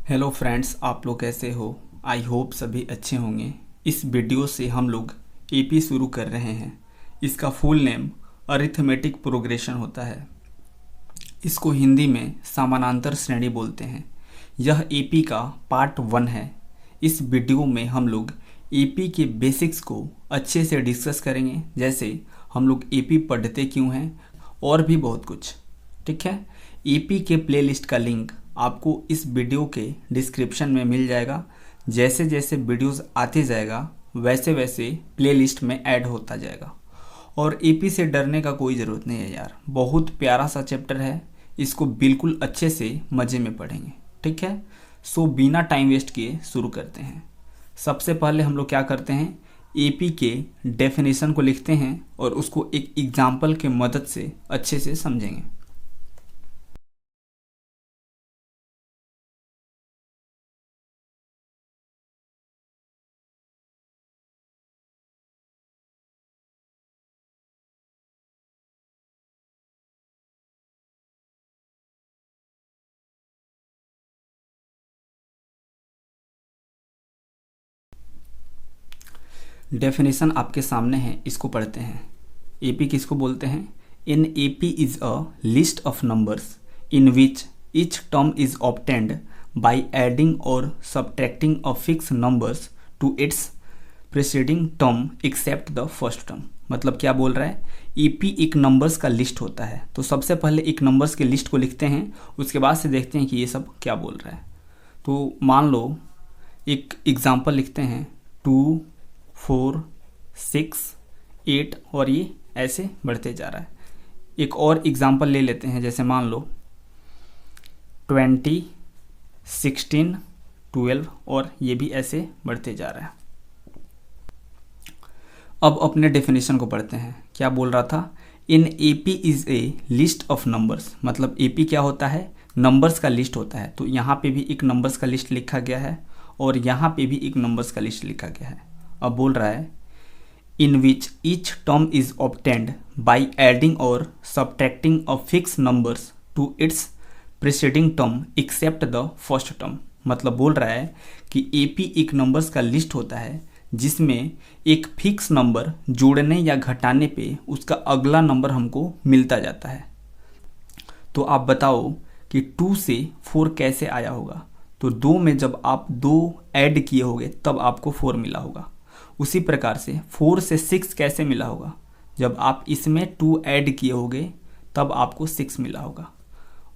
Hello friends, आप लोग कैसे हो? आई होप सभी अच्छे होंगे। इस वीडियो से हम लोग एपी शुरू कर रहे हैं। इसका फुल नेम अरिथमेटिक प्रोग्रेशन होता है। इसको हिंदी में समानांतर श्रेणी बोलते हैं। यह एपी का पार्ट 1 है। इस वीडियो में हम लोग एपी के बेसिक्स को अच्छे से डिस्कस करेंगे, जैसे हम लोग एपी पढ़ते क्यों हैं और भी बहुत कुछ। ठीक है। एपी के प्लेलिस्ट का लिंक आपको इस वीडियो के डिस्क्रिप्शन में मिल जाएगा। जैसे जैसे वीडियोस आते जाएगा वैसे वैसे प्लेलिस्ट में ऐड होता जाएगा। और एपी से डरने का कोई ज़रूरत नहीं है यार, बहुत प्यारा सा चैप्टर है। इसको बिल्कुल अच्छे से मज़े में पढ़ेंगे। ठीक है। सो बिना टाइम वेस्ट किए शुरू करते हैं। सबसे पहले हम लोग क्या करते हैं, एपी के डेफिनेशन को लिखते हैं और उसको एक एग्जाम्पल के मदद से अच्छे से समझेंगे। डेफिनेशन आपके सामने है, इसको पढ़ते हैं। एपी किसको बोलते हैं? An AP is a list of numbers in which each term is obtained by adding or subtracting a fix numbers to its preceding term except the first term. मतलब क्या बोल रहा है, ईपी एक नंबर्स का लिस्ट होता है। तो सबसे पहले एक नंबर्स के लिस्ट को लिखते हैं, उसके बाद से देखते हैं कि ये सब क्या बोल रहा है। तो मान लो एक एग्जांपल लिखते हैं, 2, 4, 6, 8 और ये ऐसे बढ़ते जा रहा है। एक और एग्जांपल ले लेते हैं, जैसे मान लो 20, 16, 12 और ये भी ऐसे बढ़ते जा रहा है। अब अपने डेफिनेशन को पढ़ते हैं। क्या बोल रहा था? इन AP is a list of numbers. मतलब एपी क्या होता है? नंबर्स का लिस्ट होता है। तो यहाँ पे भी एक नंबर्स का लिस्ट लिखा गया है और यहाँ पे भी एक नंबर्स का लिस्ट लिखा गया है। अब बोल रहा है in which each term is obtained by adding or subtracting a fix numbers to its preceding term except the first term. मतलब बोल रहा है कि एपी एक नंबर्स का लिस्ट होता है जिसमें एक फिक्स नंबर जोड़ने या घटाने पे उसका अगला नंबर हमको मिलता जाता है। तो आप बताओ कि 2 से 4 कैसे आया होगा? तो 2 में जब आप 2 ऐड किए होंगे तब आपको 4 मिला होगा। उसी प्रकार से 4 से 6 कैसे मिला होगा? जब आप इसमें 2 ऐड किए होंगे तब आपको 6 मिला होगा।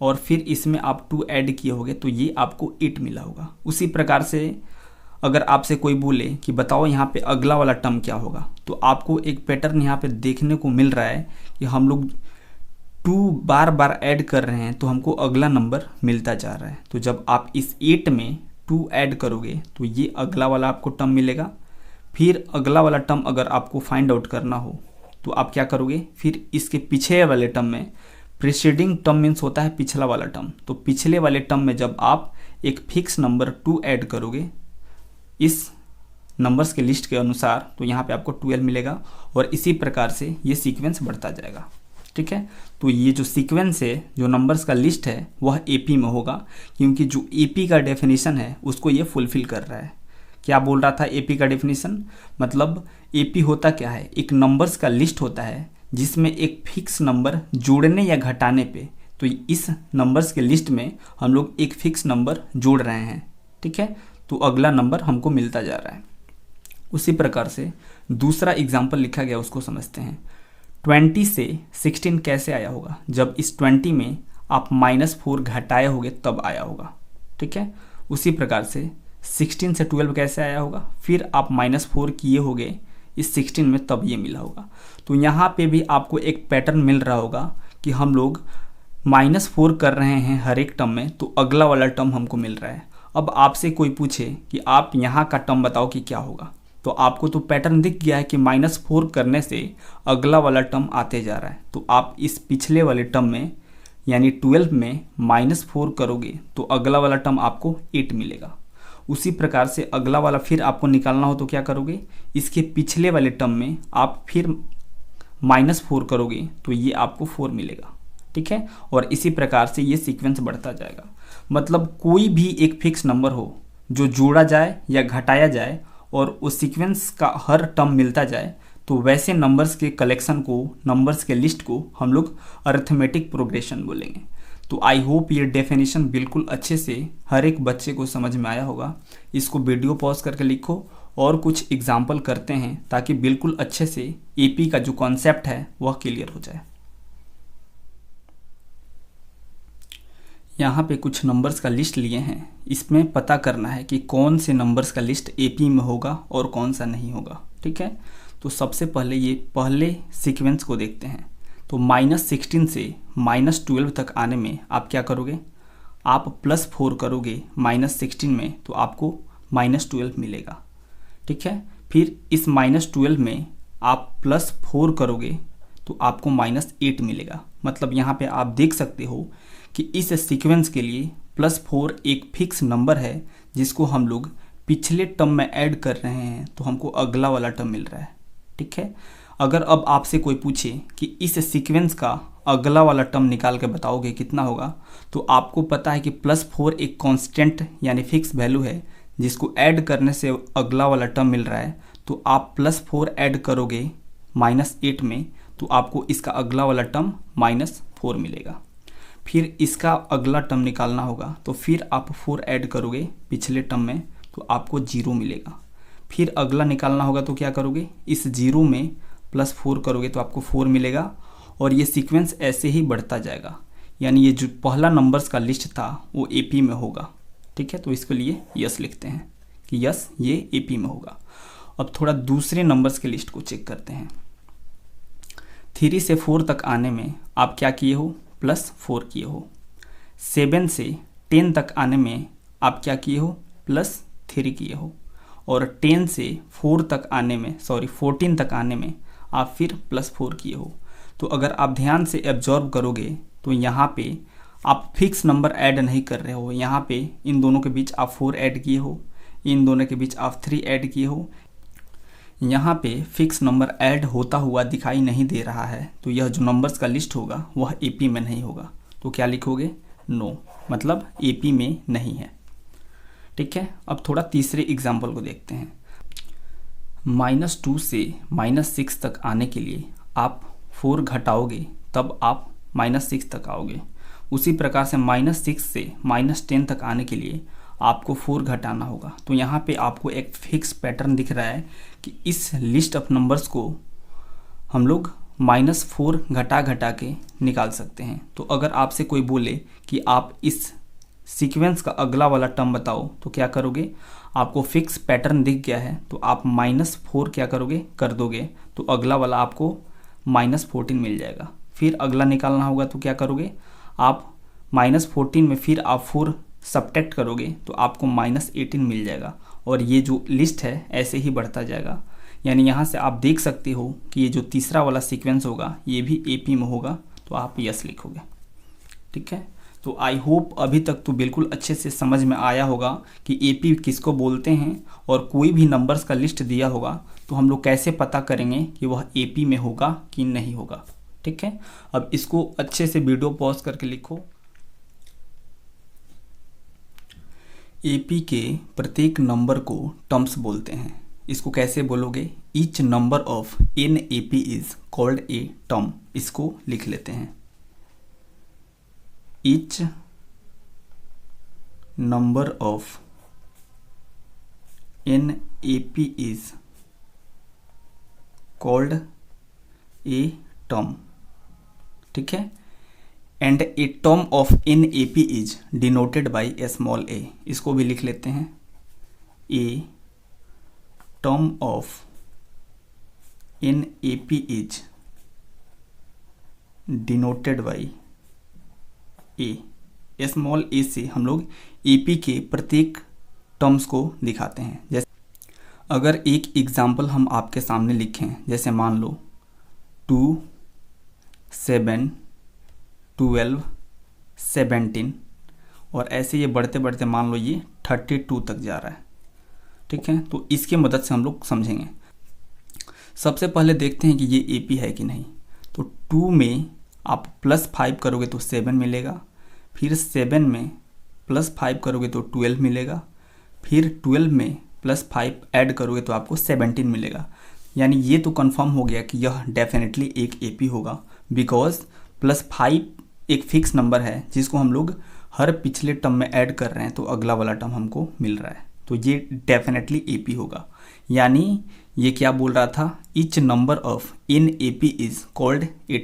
और फिर इसमें आप 2 ऐड किए होंगे तो ये आपको 8 मिला होगा। उसी प्रकार से अगर आपसे कोई बोले कि बताओ यहाँ पे अगला वाला टर्म क्या होगा, तो आपको एक पैटर्न यहाँ पे देखने को मिल रहा है कि हम लोग 2 बार बार ऐड कर रहे हैं तो हमको अगला नंबर मिलता जा रहा है। तो जब आप इस 8 में 2 ऐड करोगे तो ये अगला वाला आपको टर्म मिलेगा। फिर अगला वाला टर्म अगर आपको फाइंड आउट करना हो तो आप क्या करोगे, फिर इसके पीछे वाले टर्म में प्रीसीडिंग टर्म मीन्स होता है पिछला वाला टर्म। तो पिछले वाले टर्म में जब आप एक फिक्स नंबर 2 ऐड करोगे इस नंबर्स के लिस्ट के अनुसार तो यहाँ पे आपको 12 मिलेगा और इसी प्रकार से ये सीक्वेंस बढ़ता जाएगा। ठीक है। तो ये जो सीक्वेंस है, जो नंबर्स का लिस्ट है, वह एपी में होगा, क्योंकि जो एपी का डेफिनेशन है उसको ये फुलफिल कर रहा है। क्या बोल रहा था एपी का डेफिनेशन? मतलब एपी होता क्या है? एक नंबर्स का लिस्ट होता है जिसमें एक फिक्स नंबर जोड़ने या घटाने पे, तो इस नंबर्स के लिस्ट में हम लोग एक फिक्स नंबर जोड़ रहे हैं। ठीक है। तो अगला नंबर हमको मिलता जा रहा है। उसी प्रकार से दूसरा एग्जाम्पल लिखा गया, उसको समझते हैं। 20 से 16 कैसे आया होगा? जब इस 20 में आप -4 घटाए होगे तब आया होगा। ठीक है। उसी प्रकार से 16 से 12 कैसे आया होगा? फिर आप -4 किए होगे इस 16 में तब ये मिला होगा। तो यहाँ पे भी आपको एक पैटर्न मिल रहा होगा कि हम लोग -4 कर रहे हैं हर एक टर्म में तो अगला वाला टर्म हमको मिल रहा है। अब आपसे कोई पूछे कि आप यहाँ का टर्म बताओ कि क्या होगा, तो आपको तो पैटर्न दिख गया है कि -4 करने से अगला वाला टर्म आते जा रहा है। तो आप इस पिछले वाले टर्म में यानी 12 में -4 करोगे तो अगला वाला टर्म आपको 8 मिलेगा। उसी प्रकार से अगला वाला फिर आपको निकालना हो तो क्या करोगे, इसके पिछले वाले टर्म में आप फिर -4 करोगे तो ये आपको 4 मिलेगा। ठीक है। और इसी प्रकार से ये सीक्वेंस बढ़ता जाएगा। मतलब कोई भी एक फिक्स नंबर हो जो जोड़ा जाए या घटाया जाए और उस सीक्वेंस का हर टर्म मिलता जाए, तो वैसे नंबर्स के कलेक्शन को, नंबर्स के लिस्ट को हम लोग अरिथमेटिक प्रोग्रेशन बोलेंगे। तो आई होप ये डेफिनेशन बिल्कुल अच्छे से हर एक बच्चे को समझ में आया होगा। इसको वीडियो पॉज करके लिखो और कुछ एग्जाम्पल करते हैं ताकि बिल्कुल अच्छे से एपी का जो कॉन्सेप्ट है वह क्लियर हो जाए। यहाँ पे कुछ नंबर्स का लिस्ट लिए हैं, इसमें पता करना है कि कौन से नंबर्स का लिस्ट एपी में होगा और कौन सा नहीं होगा। ठीक है, तो सबसे पहले ये पहले सीक्वेंस को देखते हैं। तो -16 से -12 तक आने में आप क्या करोगे, आप +4 करोगे -16 में, तो आपको -12 मिलेगा। ठीक है, फिर इस -12 में आप +4 करोगे तो आपको -8 मिलेगा। मतलब यहाँ पे आप देख सकते हो कि इस सीक्वेंस के लिए +4 एक फिक्स नंबर है जिसको हम लोग पिछले टर्म में ऐड कर रहे हैं तो हमको अगला वाला टर्म मिल रहा है। ठीक है, अगर अब आपसे कोई पूछे कि इस सीक्वेंस का अगला वाला टर्म निकाल के बताओगे कितना होगा, तो आपको पता है कि +4 एक कांस्टेंट यानी फिक्स वैल्यू है जिसको ऐड करने से अगला वाला टर्म मिल रहा है। तो आप +4 ऐड करोगे -8 में तो आपको इसका अगला वाला टर्म -4 मिलेगा। फिर इसका अगला टर्म निकालना होगा तो फिर आप 4 ऐड करोगे पिछले टर्म में तो आपको 0 मिलेगा। फिर अगला निकालना होगा तो क्या करोगे, इस 0 में +4 करोगे तो आपको 4 मिलेगा और ये सीक्वेंस ऐसे ही बढ़ता जाएगा। यानी ये जो पहला नंबर्स का लिस्ट था वो एपी में होगा। ठीक है, तो इसके लिए यस लिखते हैं कि यस ये एपी में होगा। अब थोड़ा दूसरे नंबर्स के लिस्ट को चेक करते हैं। 3 से 4 तक आने में आप क्या किए हो, +4 किए हो। 7 से 10 तक आने में आप क्या किए हो, +3 किए हो। और 10 से 4 तक आने में 14 तक आने में आप फिर +4 किए हो। तो अगर आप ध्यान से एब्जॉर्व करोगे तो यहाँ पे आप फिक्स नंबर ऐड नहीं कर रहे हो। यहाँ पे इन दोनों के बीच आप 4 ऐड किए हो, इन दोनों के बीच आप 3 ऐड किए हो। यहाँ पे फिक्स नंबर ऐड होता हुआ दिखाई नहीं दे रहा है, तो यह जो नंबर्स का लिस्ट होगा वह एपी में नहीं होगा। तो क्या लिखोगे, नो, मतलब एपी में नहीं है। ठीक है, अब थोड़ा तीसरे एग्जाम्पल को देखते हैं। -2 से -6 तक आने के लिए आप 4 घटाओगे तब आप -6 तक आओगे। उसी प्रकार से -6 से -10 तक आने के लिए आपको 4 घटाना होगा। तो यहाँ पे आपको एक फिक्स पैटर्न दिख रहा है कि इस लिस्ट ऑफ नंबर्स को हम लोग -4 घटा घटा के निकाल सकते हैं। तो अगर आपसे कोई बोले कि आप इस सीक्वेंस का अगला वाला टर्म बताओ तो क्या करोगे, आपको फिक्स पैटर्न दिख गया है तो आप -4 क्या करोगे, कर दोगे तो अगला वाला आपको -14 मिल जाएगा। फिर अगला निकालना होगा तो क्या करोगे, आप -14 में फिर आप 4 सब्ट्रैक्ट करोगे तो आपको -18 मिल जाएगा और ये जो लिस्ट है ऐसे ही बढ़ता जाएगा। यानी यहाँ से आप देख सकते हो कि ये जो तीसरा वाला सीक्वेंस होगा ये भी एपी में होगा, तो आप यस लिखोगे। ठीक है, तो आई होप अभी तक तो बिल्कुल अच्छे से समझ में आया होगा कि एपी किसको बोलते हैं और कोई भी नंबर्स का लिस्ट दिया होगा तो हम लोग कैसे पता करेंगे कि वह एपी में होगा कि नहीं होगा। ठीक है, अब इसको अच्छे से वीडियो पॉज करके लिखो। एपी के प्रत्येक नंबर को टर्म्स बोलते हैं। इसको कैसे बोलोगे, each number of an AP is called a term. इसको लिख लेते हैं, each number of an AP is called a term. ठीक है, and a term of an AP is denoted by a small a. इसको भी लिख लेते हैं, a term of an AP is denoted by a. Small a से हम लोग एपी के प्रत्येक टर्म्स को दिखाते हैं। जैसे अगर एक एग्जाम्पल हम आपके सामने लिखें, जैसे मान लो 2, 7, 12, 17 और ऐसे ये बढ़ते बढ़ते मान लो ये 32 तक जा रहा है। ठीक है, तो इसकी मदद से हम लोग समझेंगे। सबसे पहले देखते हैं कि ये एपी है कि नहीं। तो 2 में आप +5 करोगे तो 7 मिलेगा, फिर 7 में +5 करोगे तो 12 मिलेगा, फिर 12 में +5 ऐड करोगे तो आपको 17 मिलेगा। यानी ये तो कंफर्म हो गया कि यह डेफिनेटली एक एपी होगा, बिकॉज +5 एक फिक्स नंबर है जिसको हम लोग हर पिछले टर्म में ऐड कर रहे हैं तो अगला वाला टर्म हमको मिल रहा है, तो ये डेफिनेटली एपी होगा। यानी ये क्या बोल रहा था, each number of an AP is called a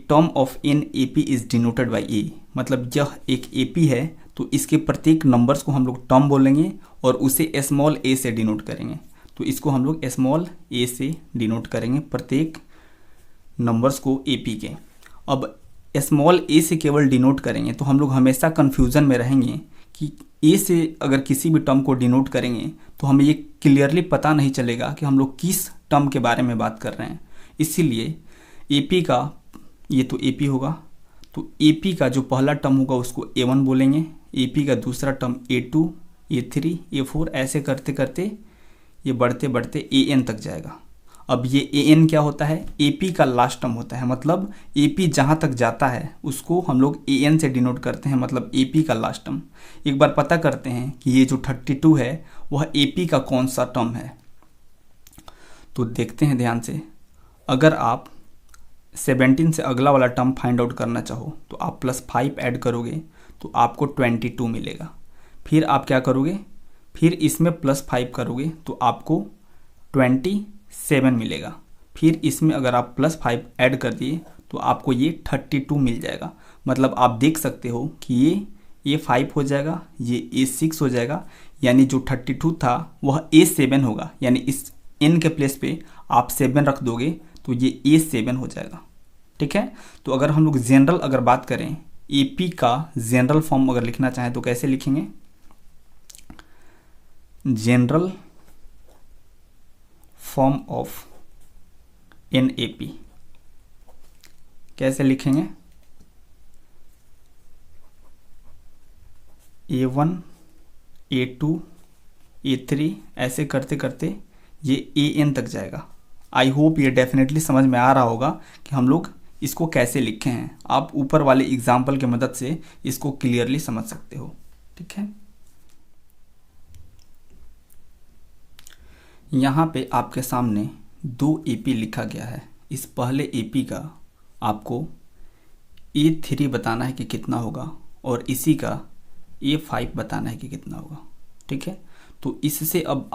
term of an AP is denoted by a. मतलब यह एक एपी है तो इसके प्रत्येक नंबर्स को हम लोग टर्म बोलेंगे और उसे स्मॉल ए से डिनोट करेंगे। तो इसको हम लोग स्मॉल ए से डिनोट करेंगे प्रत्येक नंबर्स को एपी के। अब स्मॉल ए से केवल डिनोट करेंगे तो हम लोग हमेशा कन्फ्यूज़न में रहेंगे कि ए से अगर किसी भी टर्म को डिनोट करेंगे तो हमें ये क्लियरली पता नहीं चलेगा कि हम लोग किस टर्म के बारे में बात कर रहे हैं। इसीलिए एपी का, ये तो एपी होगा, तो एपी का जो पहला टर्म होगा उसको A1 बोलेंगे, एपी का दूसरा टर्म A2, A3, A4 ऐसे करते करते ये बढ़ते बढ़ते AN तक जाएगा। अब ये AN क्या होता है, एपी का लास्ट टर्म होता है। मतलब एपी जहाँ तक जाता है उसको हम लोग AN से डिनोट करते हैं, मतलब एपी का लास्ट टर्म। एक बार पता करते हैं कि ये जो 32 है वह एपी का कौन सा टर्म है। तो देखते हैं ध्यान से, अगर आप 17 से अगला वाला टर्म फाइंड आउट करना चाहो तो आप +5 ऐड करोगे तो आपको 22 मिलेगा। फिर आप क्या करोगे, फिर इसमें +5 करोगे तो आपको 27 मिलेगा। फिर इसमें अगर आप +5 ऐड कर दिए तो आपको ये 32 मिल जाएगा। मतलब आप देख सकते हो कि ये A5 हो जाएगा, ये A6 हो जाएगा, यानी जो 32 था वह A7 होगा। यानी इस n के प्लेस पे आप 7 रख दोगे तो ये A7 हो जाएगा। ठीक है, तो अगर हम लोग जनरल अगर बात करें, एपी का जनरल फॉर्म अगर लिखना चाहें तो कैसे लिखेंगे, general form of an AP कैसे लिखेंगे, A1, A2, A3 ऐसे करते करते ये AN तक जाएगा। आई होप ये डेफिनेटली समझ में आ रहा होगा कि हम लोग इसको कैसे लिखे हैं। आप ऊपर वाले एग्जाम्पल की मदद से इसको क्लियरली समझ सकते हो। ठीक है, यहाँ पे आपके सामने 2 एपी लिखा गया है। इस पहले एपी का आपको A3 बताना है कि कितना होगा और इसी का A5 बताना है कि कितना होगा। ठीक है, तो इससे अब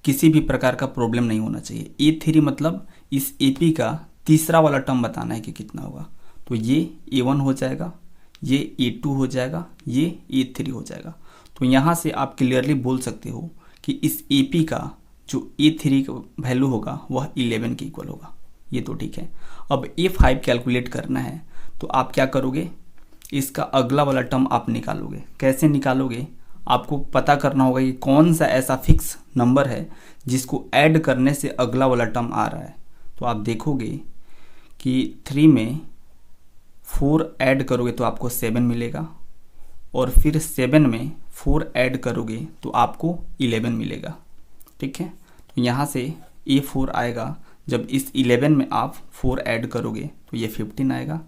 किसी भी प्रकार का प्रॉब्लम नहीं होना चाहिए। A3 मतलब इस एपी का तीसरा वाला टर्म बताना है कि कितना होगा। तो ये A1 हो जाएगा, ये A2 हो जाएगा, ये A3 हो जाएगा। तो यहाँ से आप क्लियरली बोल सकते हो कि इस एपी का जो A3 का वैल्यू होगा वह 11 के इक्वल होगा। ये तो ठीक है। अब A5 कैलकुलेट करना है तो आप क्या करोगे, इसका अगला वाला टर्म आप निकालोगे। कैसे निकालोगे, आपको पता करना होगा कि कौन सा ऐसा फिक्स नंबर है जिसको ऐड करने से अगला वाला टर्म आ रहा है। तो आप देखोगे कि 3 में 4 ऐड करोगे तो आपको 7 मिलेगा और फिर 7 में 4 ऐड करोगे तो आपको 11 मिलेगा। ठीक है, तो यहाँ से A4 आएगा। जब इस 11 में आप 4 ऐड करोगे तो ये 15 आएगा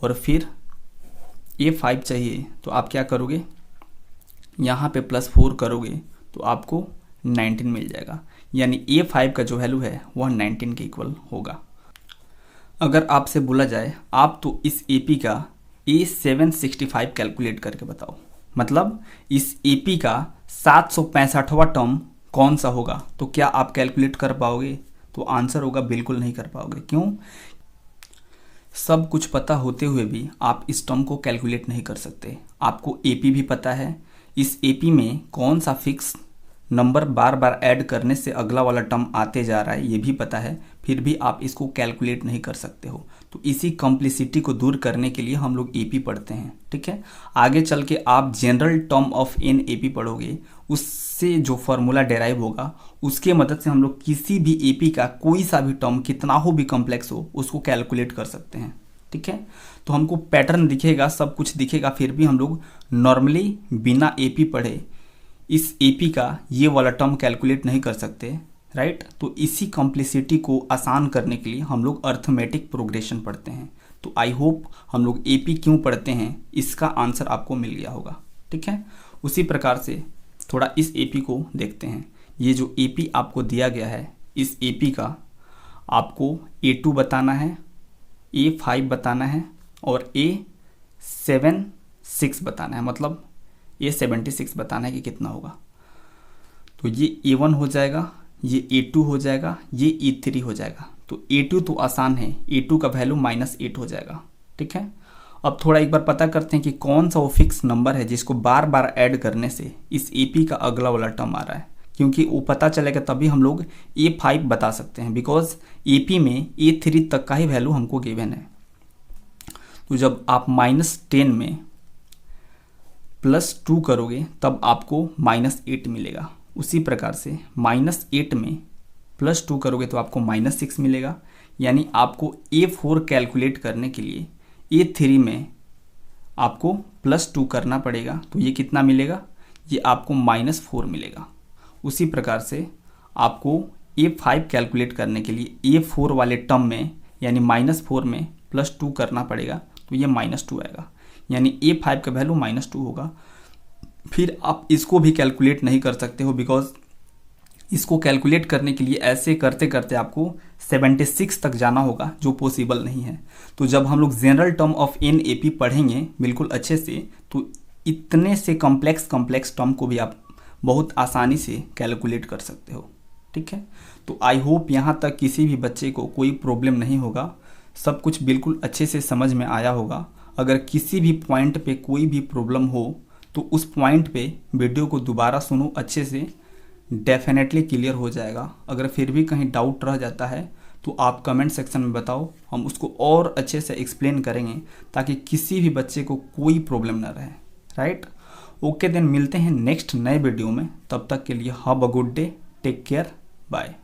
और फिर A5 चाहिए तो आप क्या करोगे, यहाँ पे +4 करोगे तो आपको 19 मिल जाएगा। यानी A5 का जो वैल्यू है वह 19 के इक्वल होगा। अगर आपसे बोला जाए आप तो इस एपी का A765 कैलकुलेट करके बताओ, मतलब इस एपी का 765वां टर्म कौन सा होगा, तो क्या आप कैलकुलेट कर पाओगे? तो आंसर होगा बिल्कुल नहीं कर पाओगे। क्यों? सब कुछ पता होते हुए भी आप इस टर्म को कैलकुलेट नहीं कर सकते। आपको एपी भी पता है, इस एपी में कौन सा फिक्स नंबर बार बार ऐड करने से अगला वाला टर्म आते जा रहा है ये भी पता है, फिर भी आप इसको कैलकुलेट नहीं कर सकते हो। तो इसी कॉम्प्लिसिटी को दूर करने के लिए हम लोग एपी पढ़ते हैं। ठीक है, आगे चल के आप general term of an AP पढ़ोगे, उससे जो फॉर्मूला डेराइव होगा उसके मदद से हम लोग किसी भी एपी का कोई सा भी टर्म कितना हो भी कॉम्प्लेक्स हो उसको कैलकुलेट कर सकते हैं। ठीक है, तो हमको पैटर्न दिखेगा, सब कुछ दिखेगा, फिर भी हम लोग नॉर्मली बिना एपी पढ़े इस एपी का ये वाला टर्म कैलकुलेट नहीं कर सकते। राइट, तो इसी कॉम्प्लिसिटी को आसान करने के लिए हम लोग अर्थमेटिक प्रोग्रेशन पढ़ते हैं। तो आई होप हम लोग एपी क्यों पढ़ते हैं इसका आंसर आपको मिल गया होगा। ठीक है, उसी प्रकार से थोड़ा इस एपी को देखते हैं। ये जो एपी आपको दिया गया है, इस एपी का आपको A2 बताना है, A5 बताना है और A76 बताना है, मतलब A76 बताना है कि कितना होगा। तो ये A1 हो जाएगा, ये A2 हो जाएगा, ये A3 हो जाएगा। तो A2 तो आसान है, A2 का वैल्यू -8 हो जाएगा। ठीक है, अब थोड़ा एक बार पता करते हैं कि कौन सा वो फिक्स नंबर है जिसको बार बार ऐड करने से इस AP का अगला वाला टर्म आ रहा है, क्योंकि वो पता चलेगा तभी हम लोग A5 बता सकते हैं, बिकॉज AP में A3 तक का ही वैल्यू हमको गिवन है। तो जब आप -10 में +2 करोगे तब आपको -8 मिलेगा। उसी प्रकार से -8 में +2 करोगे तो आपको -6 मिलेगा। यानी आपको A4 कैलकुलेट करने के लिए A3 में आपको +2 करना पड़ेगा, तो ये कितना मिलेगा, ये आपको -4 मिलेगा। उसी प्रकार से आपको A5 कैलकुलेट करने के लिए A4 वाले टर्म में यानी -4 में +2 करना पड़ेगा, तो ये -2 आएगा। यानी A5 का वैल्यू -2 होगा। फिर आप इसको भी कैलकुलेट नहीं कर सकते हो, बिकॉज इसको कैलकुलेट करने के लिए ऐसे करते करते आपको 76 तक जाना होगा, जो पॉसिबल नहीं है। तो जब हम लोग general term of an AP पढ़ेंगे बिल्कुल अच्छे से, तो इतने से कॉम्प्लेक्स टर्म को भी आप बहुत आसानी से कैलकुलेट कर सकते हो। ठीक है, तो आई होप यहाँ तक किसी भी बच्चे को कोई प्रॉब्लम नहीं होगा, सब कुछ बिल्कुल अच्छे से समझ में आया होगा। अगर किसी भी पॉइंट पे कोई भी प्रॉब्लम हो तो उस पॉइंट पे वीडियो को दोबारा सुनो अच्छे से, डेफिनेटली क्लियर हो जाएगा। अगर फिर भी कहीं डाउट रह जाता है तो आप कमेंट सेक्शन में बताओ, हम उसको और अच्छे से एक्सप्लेन करेंगे ताकि किसी भी बच्चे को कोई प्रॉब्लम ना रहे। राइट, ओके, देन मिलते हैं नेक्स्ट नए वीडियो में। तब तक के लिए have a good day, take care, bye.